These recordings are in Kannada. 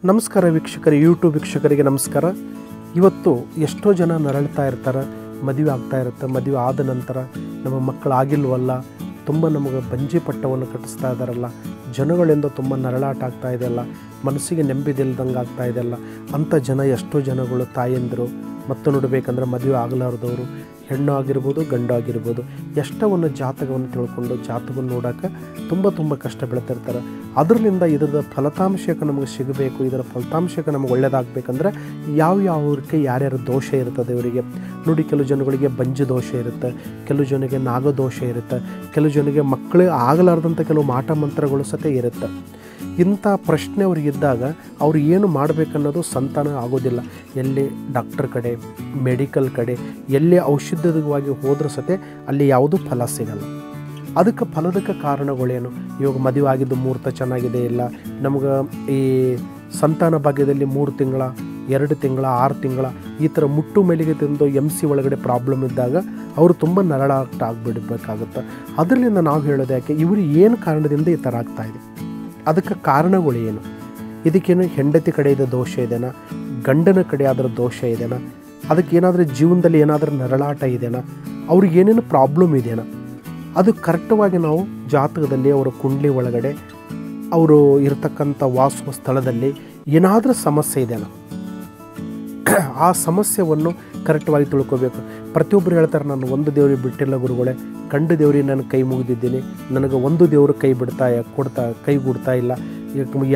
ನಮಸ್ಕಾರ ವೀಕ್ಷಕರೇ, ಯೂಟ್ಯೂಬ್ ವೀಕ್ಷಕರಿಗೆ ನಮಸ್ಕಾರ. ಇವತ್ತು ಎಷ್ಟೋ ಜನ ನರಳ್ತಾ ಇರ್ತಾರೆ, ಮದುವೆ ಆಗ್ತಾ ಇರುತ್ತೆ. ಮದುವೆ ಆದ ನಂತರ ನಮ್ಮ ಮಕ್ಕಳಾಗಿಲ್ವಲ್ಲ, ತುಂಬ ನಮಗೆ ಬಂಜಿ ಪಟ್ಟವನ್ನು ಕಟ್ಟಿಸ್ತಾ ಇದ್ದಾರಲ್ಲ, ಜನಗಳಿಂದ ತುಂಬ ನರಳಾಟ ಆಗ್ತಾ ಇದೆಯಲ್ಲ, ಮನಸ್ಸಿಗೆ ನೆಮ್ಮದಿಲ್ದಂಗೆ ಆಗ್ತಾ ಇದೆಯಲ್ಲ ಅಂಥ ಜನ ಎಷ್ಟೋ ಜನಗಳು ತಾಯಂದಿರು ಮತ್ತು ನೋಡಬೇಕಂದ್ರೆ ಮದುವೆ ಆಗಲಾರ್ದವರು, ಹೆಣ್ಣು ಆಗಿರ್ಬೋದು ಗಂಡು ಆಗಿರ್ಬೋದು, ಎಷ್ಟವನ್ನು ಜಾತಕವನ್ನು ತಿಳ್ಕೊಂಡು ಜಾತಕವನ್ನು ನೋಡೋಕೆ ತುಂಬ ಕಷ್ಟ ಬೀಳ್ತಿರ್ತಾರೆ. ಅದರಿಂದ ಇದರ ಫಲಿತಾಂಶಕ್ಕೆ ನಮಗೆ ಸಿಗಬೇಕು, ಇದರ ಫಲಿತಾಂಶಕ್ಕೆ ನಮಗೆ ಒಳ್ಳೆಯದಾಗಬೇಕಂದ್ರೆ ಯಾವ್ಯಾವ್ರಿಗೆ ಯಾರ್ಯಾರು ದೋಷ ಇರ್ತದೆ ಇವರಿಗೆ ನೋಡಿ. ಕೆಲವು ಜನಗಳಿಗೆ ಬಂಜು ದೋಷ ಇರುತ್ತೆ, ಕೆಲವು ಜನಕ್ಕೆ ನಾಗದೋಷ ಇರುತ್ತೆ, ಕೆಲವು ಜನಕ್ಕೆ ಮಕ್ಕಳು ಆಗಲಾರ್ದಂಥ ಕೆಲವು ಮಾಟ ಮಂತ್ರಗಳು ಸತೆ ಇರುತ್ತೆ. ಇಂಥ ಪ್ರಶ್ನೆ ಅವ್ರಿಗಿದ್ದಾಗ ಅವ್ರು ಏನು ಮಾಡಬೇಕನ್ನೋದು ಸಂತಾನ ಆಗೋದಿಲ್ಲ. ಎಲ್ಲಿ ಡಾಕ್ಟರ್ ಕಡೆ, ಮೆಡಿಕಲ್ ಕಡೆ, ಎಲ್ಲಿ ಔಷಧವಾಗಿ ಹೋದ್ರೂ ಸತೆ ಅಲ್ಲಿ ಯಾವುದೂ ಫಲ ಸಿಗಲ್ಲ. ಅದಕ್ಕೆ ಫಲದಕ್ಕೆ ಕಾರಣಗಳೇನು? ಇವಾಗ ಮದುವೆ ಆಗಿದ್ದು ಮುಹೂರ್ತ ಚೆನ್ನಾಗಿದೆ ಇಲ್ಲ, ನಮ್ಗೆ ಈ ಸಂತಾನ ಭಾಗ್ಯದಲ್ಲಿ 3 ತಿಂಗಳ 2 ತಿಂಗಳ 6 ತಿಂಗಳ ಈ ಥರ ಮುಟ್ಟು ಮೇಲಿಗೆ ತಿಂದು MC ಒಳಗಡೆ ಪ್ರಾಬ್ಲಮ್ ಇದ್ದಾಗ ಅವರು ತುಂಬ ನರಳಾಟ ಆಗಿಬಿಡಬೇಕಾಗುತ್ತೆ. ಅದರಿಂದ ನಾವು ಹೇಳೋದು ಯಾಕೆ, ಇವರು ಏನು ಕಾರಣದಿಂದ ಈ ಥರ ಆಗ್ತಾಯಿದೆ, ಅದಕ್ಕೆ ಕಾರಣಗಳು ಏನು? ಇದಕ್ಕೇನು ಹೆಂಡತಿ ಕಡೆಯಿಂದ ದೋಷ ಇದೆನಾ, ಗಂಡನ ಕಡೆ ಅದರ ದೋಷ ಇದೆನಾ, ಅದಕ್ಕೇನಾದರೂ ಜೀವನದಲ್ಲಿ ಏನಾದರೂ ನರಳಾಟ ಇದೆನಾ, ಅವ್ರಿಗೆ ಏನೇನು ಪ್ರಾಬ್ಲಮ್ ಇದೆಯಾ, ಅದು ಕರೆಕ್ಟವಾಗಿ ನಾವು ಜಾತಕದಲ್ಲಿ ಅವರ ಕುಂಡಲಿ ಒಳಗಡೆ ಅವರು ಇರತಕ್ಕಂಥ ವಾಸುವ ಸ್ಥಳದಲ್ಲಿ ಏನಾದರೂ ಸಮಸ್ಯೆ ಇದೆಯಾ, ಆ ಸಮಸ್ಯೆಯನ್ನು ಕರೆಕ್ಟವಾಗಿ ತಿಳ್ಕೋಬೇಕು. ಪ್ರತಿಯೊಬ್ಬರು ಹೇಳ್ತಾರೆ, ನಾನು ಒಂದು ದೇವ್ರಿಗೆ ಬಿಟ್ಟಿಲ್ಲ ಗುರುಗಳೇ, ಕಂಡು ದೇವ್ರಿಗೆ ನಾನು ಕೈ ಮುಗಿದಿದ್ದೀನಿ, ನನಗೆ ಒಂದು ದೇವರು ಕೈ ಕೈಗೂಡ್ತಾ ಇಲ್ಲ.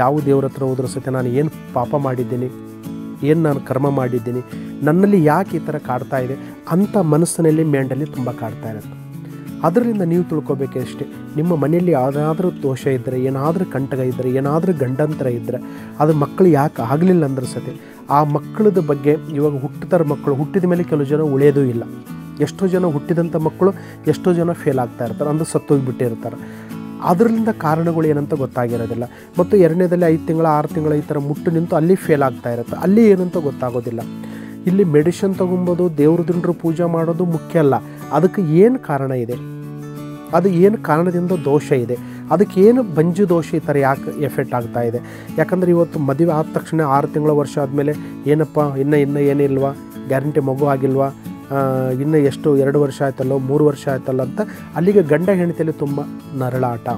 ಯಾವ ದೇವ್ರ ಹತ್ರ ಹೋದ್ರೂ ಸತೆ ನಾನು ಏನು ಪಾಪ ಮಾಡಿದ್ದೀನಿ, ಏನು ನಾನು ಕರ್ಮ ಮಾಡಿದ್ದೀನಿ, ನನ್ನಲ್ಲಿ ಯಾಕೆ ಈ ಥರ ಕಾಡ್ತಾ ಇದೆ ಅಂಥ ಮನಸ್ಸಿನಲ್ಲಿ ಮೆಂಟಲಿ ತುಂಬ ಕಾಡ್ತಾ ಇರುತ್ತೆ. ಅದರಿಂದ ನೀವು ತಿಳ್ಕೊಬೇಕಷ್ಟೇ, ನಿಮ್ಮ ಮನೆಯಲ್ಲಿ ಯಾವುದಾದ್ರೂ ದೋಷ ಇದ್ದರೆ, ಏನಾದರೂ ಕಂಟಕ ಇದ್ದರೆ, ಏನಾದರೂ ಗಂಡಂತರ ಇದ್ದರೆ, ಅದು ಮಕ್ಕಳು ಯಾಕೆ ಆಗಲಿಲ್ಲ ಅಂದ್ರೆ ಸತೆ ಆ ಮಕ್ಕಳದ ಬಗ್ಗೆ. ಇವಾಗ ಹುಟ್ಟುತ್ತಾರೆ ಮಕ್ಕಳು, ಹುಟ್ಟಿದ ಮೇಲೆ ಕೆಲವು ಜನ ಉಳಿಯೋದೂ ಇಲ್ಲ. ಎಷ್ಟೋ ಜನ ಹುಟ್ಟಿದಂಥ ಮಕ್ಕಳು ಎಷ್ಟೋ ಜನ ಫೇಲ್ ಆಗ್ತಾ ಇರ್ತಾರೆ, ಅಂದ್ರೆ ಸತ್ತೋಗಿಬಿಟ್ಟಿರ್ತಾರೆ. ಅದರಿಂದ ಕಾರಣಗಳು ಏನಂತ ಗೊತ್ತಾಗಿರೋದಿಲ್ಲ. ಮತ್ತು ಎರಡನೇದಲ್ಲಿ 5 ತಿಂಗಳ 6 ತಿಂಗಳ ಈ ಥರ ಮುಟ್ಟು ನಿಂತು ಅಲ್ಲಿ ಫೇಲ್ ಆಗ್ತಾ ಇರುತ್ತೆ, ಅಲ್ಲಿ ಏನಂತ ಗೊತ್ತಾಗೋದಿಲ್ಲ. ಇಲ್ಲಿ ಮೆಡಿಸಿನ್ ತೊಗೊಬೋದು, ದೇವ್ರ ದಿಂಡ್ರು ಪೂಜೆ ಮಾಡೋದು ಮುಖ್ಯ ಅಲ್ಲ, ಅದಕ್ಕೆ ಏನು ಕಾರಣ ಇದೆ, ಅದು ಏನು ಕಾರಣದಿಂದ ದೋಷ ಇದೆ, ಅದಕ್ಕೆ ಏನು ಬಂಜು ದೋಷ ಈ ಥರ ಯಾಕೆ ಎಫೆಕ್ಟ್ ಆಗ್ತಾ ಇದೆ. ಯಾಕಂದರೆ ಇವತ್ತು ಮದುವೆ ಆದ ತಕ್ಷಣ 6 ತಿಂಗಳ ವರ್ಷ ಆದಮೇಲೆ ಏನಪ್ಪ ಇನ್ನು ಏನಿಲ್ವಾ, ಗ್ಯಾರಂಟಿ ಮಗು ಆಗಿಲ್ವಾ, ಇನ್ನು ಎಷ್ಟು 2 ವರ್ಷ ಆಯ್ತಲ್ಲೋ 3 ವರ್ಷ ಆಯ್ತಲ್ಲ ಅಂತ ಅಲ್ಲಿಗೆ ಗಂಡ ಹೆಂಡತಿಯಲ್ಲಿ ತುಂಬ ನರಳಾಟ,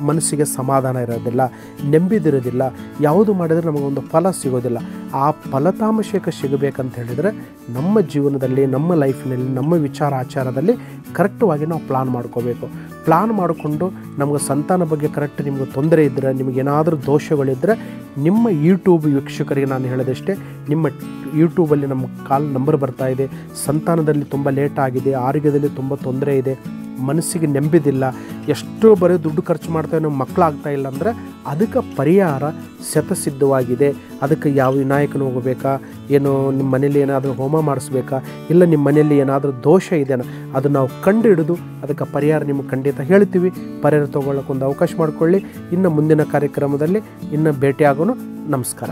ಮನಸ್ಸಿಗೆ ಸಮಾಧಾನ ಇರೋದಿಲ್ಲ, ನೆಮ್ಮದಿರೋದಿಲ್ಲ. ಯಾವುದು ಮಾಡಿದರೆ ನಮಗೊಂದು ಫಲ ಸಿಗೋದಿಲ್ಲ. ಆ ಫಲಿತಾಂಶಕ್ಕೆ ಸಿಗಬೇಕಂತ ಹೇಳಿದರೆ ನಮ್ಮ ಜೀವನದಲ್ಲಿ, ನಮ್ಮ ಲೈಫ್ನಲ್ಲಿ, ನಮ್ಮ ವಿಚಾರ ಆಚಾರದಲ್ಲಿ ಕರೆಕ್ಟವಾಗಿ ನಾವು ಪ್ಲಾನ್ ಮಾಡ್ಕೋಬೇಕು. ಪ್ಲಾನ್ ಮಾಡಿಕೊಂಡು ನಮಗೆ ಸಂತಾನ ಬಗ್ಗೆ ಕರೆಕ್ಟ್ ನಿಮಗೆ ತೊಂದರೆ ಇದ್ದರೆ, ನಿಮಗೇನಾದರೂ ದೋಷಗಳಿದ್ದರೆ, ನಿಮ್ಮ ಯೂಟ್ಯೂಬ್ ವೀಕ್ಷಕರಿಗೆ ನಾನು ಹೇಳೋದಷ್ಟೇ, ನಿಮ್ಮ ಯೂಟ್ಯೂಬಲ್ಲಿ ನಮ್ಮ ಕಾಲ್ ನಂಬರ್ ಬರ್ತಾಯಿದೆ. ಸಂತಾನದಲ್ಲಿ ತುಂಬ ಲೇಟ್ ಆಗಿದೆ, ಆರೋಗ್ಯದಲ್ಲಿ ತುಂಬ ತೊಂದರೆ ಇದೆ, ಮನಸ್ಸಿಗೆ ನೆಮ್ಮದಿಲ್ಲ, ಎಷ್ಟೋ ಬರೀ ದುಡ್ಡು ಖರ್ಚು ಮಾಡ್ತೇವೆ, ನಮ್ಮ ಮಕ್ಕಳಾಗ್ತಾ ಇಲ್ಲ ಅಂದರೆ ಅದಕ್ಕೆ ಪರಿಹಾರ ಶತಸಿದ್ಧವಾಗಿದೆ. ಅದಕ್ಕೆ ಯಾವ ವಿನಾಯಕನ ಹೋಗಬೇಕಾ, ಏನೋ ನಿಮ್ಮ ಮನೇಲಿ ಏನಾದರೂ ಹೋಮ ಮಾಡಿಸ್ಬೇಕಾ, ಇಲ್ಲ ನಿಮ್ಮ ಮನೆಯಲ್ಲಿ ಏನಾದರೂ ದೋಷ ಇದೆಯಾ, ಅದು ನಾವು ಕಂಡು ಹಿಡಿದು ಅದಕ್ಕೆ ಪರಿಹಾರ ನಿಮಗೆ ಖಂಡಿತ ಹೇಳ್ತೀವಿ. ಪರಿಹಾರ ತೊಗೊಳ್ಳೋಕ್ಕೊಂದು ಅವಕಾಶ ಮಾಡಿಕೊಳ್ಳಿ. ಇನ್ನು ಮುಂದಿನ ಕಾರ್ಯಕ್ರಮದಲ್ಲಿ ಇನ್ನು ಭೇಟಿಯಾಗೋಣ. ನಮಸ್ಕಾರ.